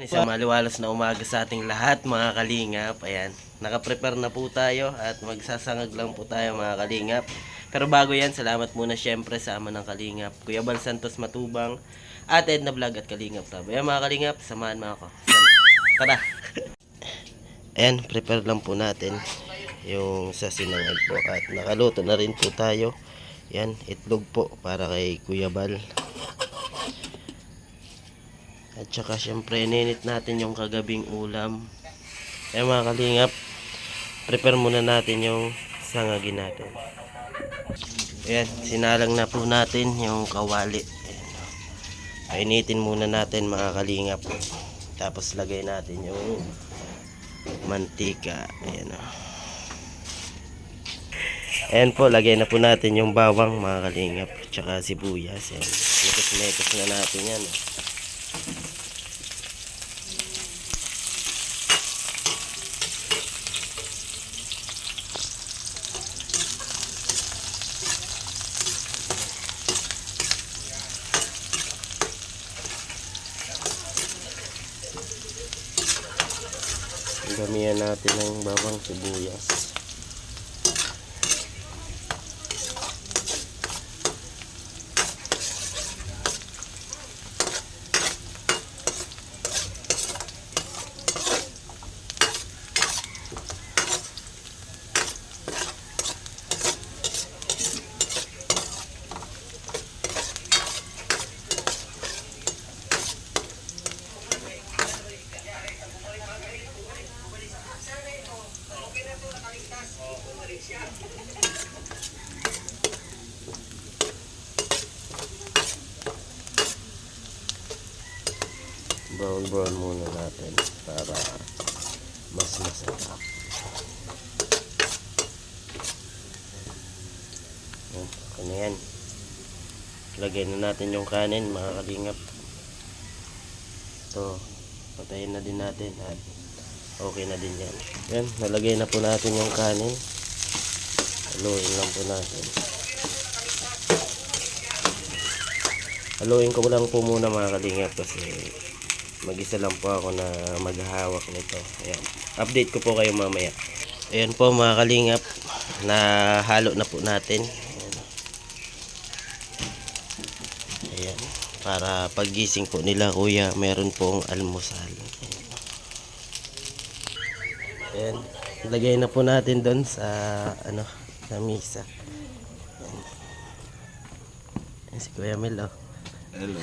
Isang maliwalas na umaga sa ating lahat mga kalingap. Ayan, nakaprepare na po tayo at magsasangag lang po tayo mga kalingap. Pero bago yan, salamat muna syempre sa ama ng kalingap, Kuya Bal Santos Matubang, at Edna Vlog at Kalingap Tab. Ayan mga kalingap, samahan mo ako. Tara! Ayan, prepare lang po natin yung sa sinangag po. At nakaluto na rin po tayo. Ayan, itlog po para kay Kuya Bal. At saka syempre ninit natin yung kagabing ulam. Ayan mga kalingap, prepare muna natin yung sangagin natin. Ayan, sinalang na po natin yung kawali. Ayan, painitin muna natin mga kalingap. Tapos lagay natin yung mantika. Ayan o. Ayan po, lagay na po natin yung bawang mga kalingap. Tsaka sibuyas. Ayan, mekos na natin yan. Gamihan natin ng bawang sibuyas. Brown muna natin para mas masarap. Okay na yan. Lagay na natin yung kanin mga kalingap. Ito, patayin na din natin at okay na din yan. Yan, nalagay na po natin yung kanin. Haluin lang po natin. Haluin ko lang po muna mga kalingap kasi mag-isa lang po ako na maghahawak nito. Ayan. Update ko po kayo mamaya. Ayan po mga kalingap, nahalo na po natin. Ayan. Para paggising po nila kuya, meron pong almusal. Ayan. Lagay na po natin doon sa sa misa. Ayan si Kuya Mel, oh. Hello.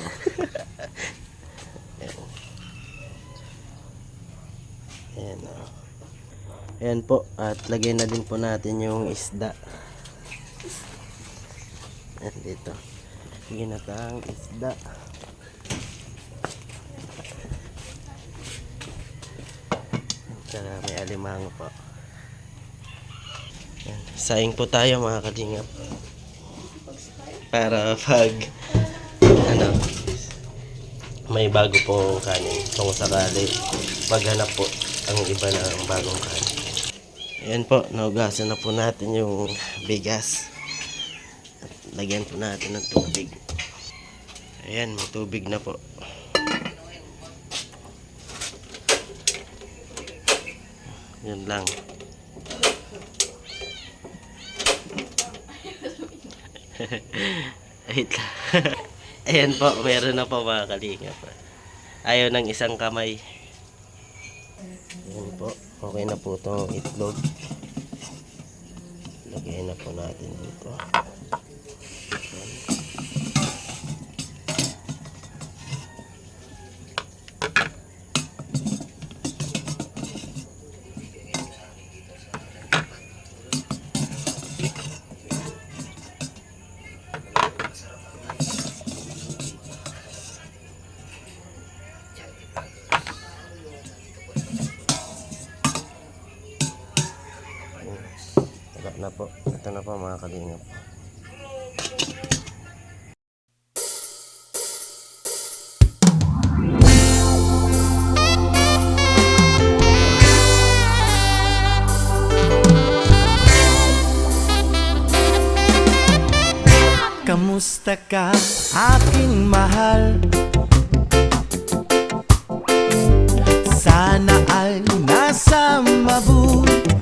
Ayan, oh. Ayan po, at lagay na din po natin yung isda. Ayan dito, ginataang isda. Tsaka may alimango po. Ayan, saing po tayo mga kalingap para pag may bago pong kanin kung sakali maghanap po ang iba ng bagong kanin. Ayan po, naugasan na po natin yung bigas. At lagyan po natin ng tubig. Ayan, may tubig na po. Yan lang. Ayan po, meron na po mga kalingap. Ayaw ng isang kamay. Ayan po, okay na po itong itlog. Lagay na po natin dito. Na po. Ito na po mga kalingap. Kamusta ka aking mahal? Sana ay nasa mabuti